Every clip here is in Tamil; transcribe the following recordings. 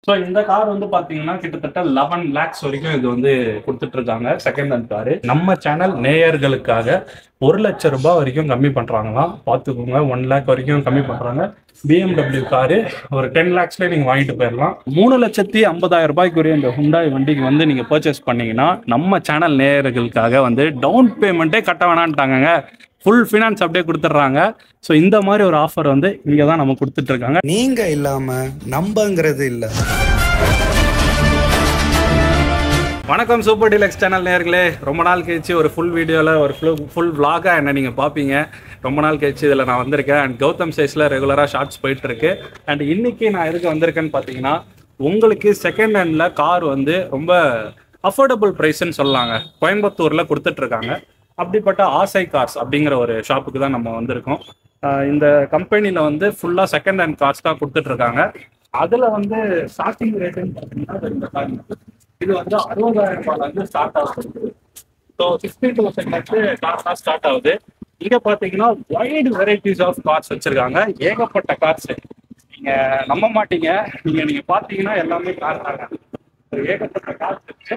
ஸோ இந்த கார் வந்து பார்த்தீங்கன்னா கிட்டத்தட்ட 11 lakhs வரைக்கும் இது வந்து கொடுத்துட்டு இருக்காங்க செகண்ட் ஹேண்ட் காரு. நம்ம சேனல் நேயர்களுக்காக 1,00,000 ரூபாய் வரைக்கும் கம்மி பண்ணுறாங்களாம். பார்த்துக்கோங்க, 1 lakh வரைக்கும் கம்மி பண்ணுறாங்க. BMW காரு ஒரு 10 lakhsலேயே நீங்கள் வாங்கிட்டு போயிடலாம். 3,50,000 ரூபாய்க்குரிய இந்த ஹுண்டாய் வண்டிக்கு வந்து நீங்கள் பர்ச்சேஸ் பண்ணீங்கன்னா நம்ம சேனல் நேயர்களுக்காக வந்து டவுன் பேமெண்ட்டே கட்ட வேணான்ட்டாங்க. ஃபுல் ஃபினான்ஸ் அப்படியே கொடுத்துட்றாங்க. ஸோ இந்த மாதிரி ஒரு ஆஃபர் வந்து இங்கே தான் நம்ம கொடுத்துட்டு இருக்காங்க. நீங்க இல்லாம நம்பங்கிறது இல்லை. வணக்கம் சூப்பர் டீலக்ஸ் சேனல் நேயர்களே. ரொம்ப நாள் கழிச்சு ஒரு ஃபுல் வீடியோவில் ஒரு ஃபுல் vlog-ஆ என்ன நீங்கள் பார்ப்பீங்க. ரொம்ப நாள் கழிச்சு இதில் நான் வந்திருக்கேன். அண்ட் கௌதம் சைஸில் ரெகுலராக ஷார்ட்ஸ் போயிட்டுருக்கு. அண்ட் இன்றைக்கி நான் எதுக்கு வந்திருக்கேன்னு பார்த்தீங்கன்னா, உங்களுக்கு செகண்ட் ஹேண்டில் கார் வந்து ரொம்ப அஃபோர்டபுள் ப்ரைஸ்ன்னு சொல்லலாங்க. கோயம்புத்தூரில் கொடுத்துட்ருக்காங்க. அப்படிப்பட்ட ஆசை கார்ஸ் அப்படிங்கிற ஒரு ஷாப்புக்கு தான் நம்ம வந்திருக்கோம். இந்த கம்பெனியில் வந்து ஃபுல்லாக செகண்ட் ஹேண்ட் கார்ஸ் தான் கொடுத்துட்ருக்காங்க. அதில் வந்து ஸ்டார்டிங் ரேட்டுன்னு பார்த்தீங்கன்னா இந்த கார் இது வந்து 60,000 ரூபாயிலேருந்து ஸ்டார்ட் ஆகுது. ஸோ 60,000 கார்ஸ் ஸ்டார்ட் ஆகுது. இங்கே பார்த்தீங்கன்னா வைடு வெரைட்டிஸ் ஆஃப் கார்ஸ் வச்சுருக்காங்க. ஏகப்பட்ட கார்ஸ் நீங்கள் நம்ப மாட்டீங்க. நீங்கள் பார்த்தீங்கன்னா எல்லாமே கார் தாங்க. ஏகப்பட்ட கார்ஸ் இருக்கு.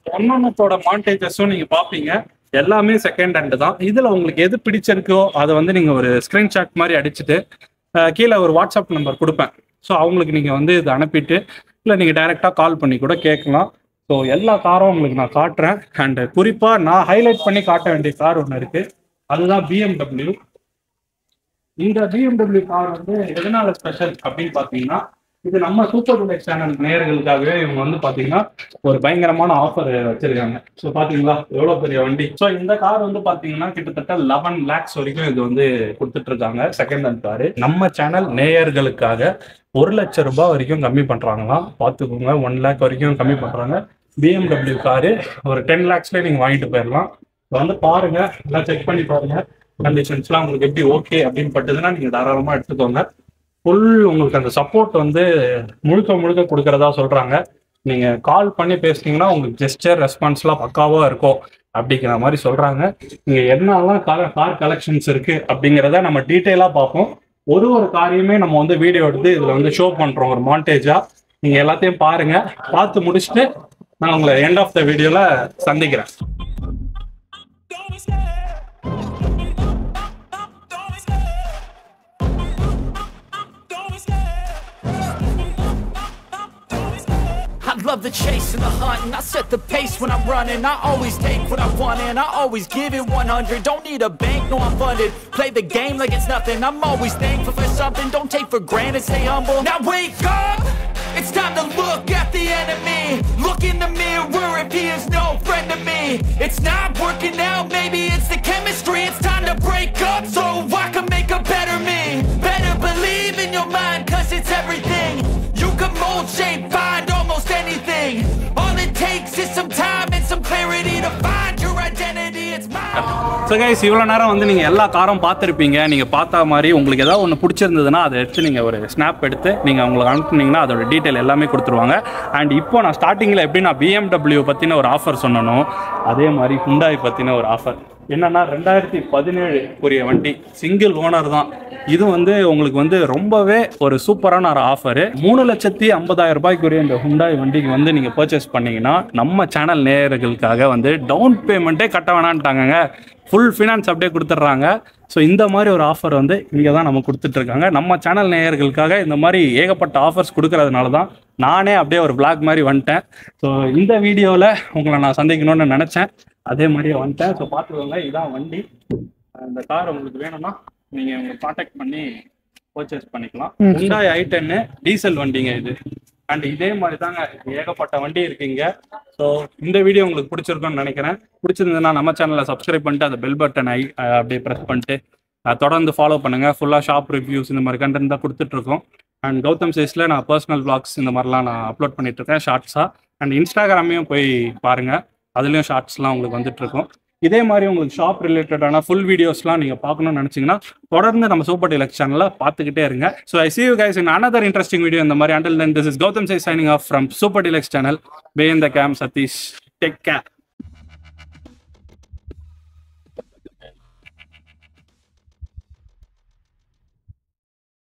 ஒன்னொன்னத்தோட மாண்டேஜஸும் நீங்கள் பார்ப்பீங்க. எல்லாமே செகண்ட் ஹேண்டு தான். இதில் உங்களுக்கு எது பிடிச்சிருக்கோ அதை வந்து நீங்கள் ஒரு ஸ்க்ரீன்ஷாட் மாதிரி அடிச்சுட்டு கீழே ஒரு வாட்ஸ்அப் நம்பர் கொடுப்பேன். ஸோ அவங்களுக்கு நீங்கள் வந்து இதை அனுப்பிட்டு இல்லை நீங்கள் டைரெக்டாக கால் பண்ணி கூட கேட்கலாம். ஸோ எல்லா காரும் உங்களுக்கு நான் காட்டுறேன். அண்டு குறிப்பாக நான் ஹைலைட் பண்ணி காட்ட வேண்டிய கார் ஒன்று இருக்குது. அதுதான் BMW. இந்த BMW கார் வந்து எதனால ஸ்பெஷல் அப்படின்னு பார்த்தீங்கன்னா, இது நம்ம சூப்பர் டீலக்ஸ் சேனல் நேயர்களுக்காகவே இவங்க வந்து பார்த்தீங்கன்னா ஒரு பயங்கரமான ஆஃபர் வச்சிருக்காங்க. ஸோ பார்த்தீங்களா எவ்வளோ பெரிய வண்டி. ஸோ இந்த கார் வந்து பார்த்தீங்கன்னா கிட்டத்தட்ட 11 lakhs வரைக்கும் இது வந்து கொடுத்துட்டு இருக்காங்க செகண்ட் ஹேண்ட் காரு. நம்ம சேனல் நேயர்களுக்காக 1,00,000 ரூபாய் வரைக்கும் கம்மி பண்ணுறாங்களாம். பார்த்துக்கோங்க, 1 lakh வரைக்கும் கம்மி பண்ணுறாங்க. BMW காரு ஒரு 10 lakhsலேயே நீங்கள் வாங்கிட்டு போயிடலாம். வந்து பாருங்க, எல்லாம் செக் பண்ணி பாருங்க. கண்டிஷன்ஸ்லாம் உங்களுக்கு எப்படி ஓகே அப்படின்னு பட்டுதுன்னா நீங்கள் தாராளமாக எடுத்துக்கோங்க. ஃபுல் உங்களுக்கு அந்த சப்போர்ட் வந்து முழுக்க கொடுக்கறதா சொல்கிறாங்க. நீங்கள் கால் பண்ணி பேசுனீங்கன்னா உங்களுக்கு ஜெஸ்டர் ரெஸ்பான்ஸ்லாம் பக்காவாக இருக்கும் அப்படிங்கிற மாதிரி சொல்கிறாங்க. நீங்கள் என்னெல்லாம் கார் கலெக்ஷன்ஸ் இருக்குது அப்படிங்கிறத நம்ம டீட்டெயிலாக பார்ப்போம். ஒரு காரையுமே நம்ம வந்து வீடியோ எடுத்து இதில் வந்து ஷோ பண்ணுறோம் ஒரு மாண்டேஜாக. நீங்கள் எல்லாத்தையும் பாருங்கள். பார்த்து முடிச்சுட்டு நான் உங்களை எண்ட் ஆஃப் த வீடியோவில் சந்திக்கிறேன். Love the chase and the hunt, and I set the pace when I'm running. I always take what I want and I always give it 100. Don't need a bank, no I'm funded. Play the game like it's nothing. I'm always thankful for something. Don't take for granted, stay humble. Now wake up, it's time to look at the enemy. Look in the mirror if he is no friend to me. It's not working out, maybe it's the chemistry. It's time to break up so I can make a better me. Better believe in your mind, cause it's everything. You can mold, shape, find almost anything. All it takes is some time and some clarity to find your identity. It's mine. So guys, இவ்வளோ நேரம் வந்து நீங்கள் எல்லா காரும் பார்த்துருப்பீங்க. நீங்கள் பார்த்தா மாதிரி உங்களுக்கு ஏதாவது ஒன்று பிடிச்சிருந்ததுன்னா அதை எடுத்து நீங்கள் ஒரு ஸ்னாப் எடுத்து நீங்கள் அவங்களுக்கு அனுப்புனீங்கன்னா அதோட டீட்டெயில் எல்லாமே கொடுத்துருவாங்க. அண்ட் இப்போ நான் ஸ்டார்டிங்கில் எப்படி நான் BMW பற்றின ஒரு ஆஃபர் சொன்னனோ அதே மாதிரி ஹுண்டாய் பற்றின ஒரு ஆஃபர் என்னன்னா, 2017 வண்டி, சிங்கிள் ஓனர் தான். இது வந்து உங்களுக்கு வந்து ரொம்பவே ஒரு சூப்பரான ஒரு ஆஃபரு. 3,50,000 ரூபாய்க்குரிய இந்த ஹுண்டாய் வண்டிக்கு வந்து நீங்கள் பர்ச்சேஸ் பண்ணீங்கன்னா நம்ம சேனல் நேயர்களுக்காக வந்து டவுன் பேமெண்ட்டே கட்ட வேணான்ட்டாங்க. ஃபுல் ஃபினான்ஸ் அப்படியே கொடுத்துட்றாங்க. ஸோ இந்த மாதிரி ஒரு ஆஃபர் வந்து இங்கே தான் நம்ம கொடுத்துட்ருக்காங்க. நம்ம சேனல் நேயர்களுக்காக இந்த மாதிரி ஏகப்பட்ட ஆஃபர்ஸ் கொடுக்கறதுனால தான் நானே அப்படியே ஒரு vlog மாதிரி வந்துட்டேன். ஸோ இந்த வீடியோவில் உங்களை நான் சந்திக்கணும்னு நினச்சேன். அதே மாதிரியே வந்துட்டேன். ஸோ பார்த்துக்கோங்க, இதான் வண்டி. இந்த கார் உங்களுக்கு வேணும்னா நீங்கள் உங்களை காண்டாக்ட் பண்ணி பர்ச்சேஸ் பண்ணிக்கலாம். Hyundai i10 டீசல் வண்டிங்க இது. அண்ட் இதே மாதிரி தாங்க ஏகப்பட்ட வண்டி இருக்குங்க. ஸோ இந்த வீடியோ உங்களுக்கு பிடிச்சிருக்குன்னு நினைக்கிறேன். பிடிச்சிருந்ததுன்னா நம்ம சேனலை சப்ஸ்கிரைப் பண்ணிட்டு அந்த பெல் பட்டனை அப்படியே ப்ரெஸ் பண்ணிட்டு தொடர்ந்து ஃபாலோ பண்ணுங்கள். ஃபுல்லாக ஷாப் ரிவ்யூஸ் இந்த மாதிரி கண்டென்ட் தான் கொடுத்துட்ருக்கோம். அண்ட் கௌதம் சைஸில் நான் பர்சனல் vlogs இந்த மாதிரிலாம் நான் அப்லோட் பண்ணிகிட்ருக்கேன் ஷார்ட்ஸாக. அண்ட் இன்ஸ்டாகிராமையும் போய் பாருங்கள், அதுலேயும் ஷார்ட்ஸ்லாம் உங்களுக்கு வந்துட்டுருக்கோம். இதே மாதிரி உங்களுக்கு ஷாப் ரிலேட்டடான ஃபுல் வீடியோஸ்லாம் நீங்கள் பார்க்கணும்னு நினச்சிங்கன்னா தொடர்ந்து நம்ம சூப்பர் டீலக்ஸ் சேனலில் பார்த்துக்கிட்டே இருங்க. So I see you guys in another interesting video இந்த மாதிரி. Until then, this is Gautam Sai signing off from Super Deluxe channel. Behind the cam, Satish. Take care.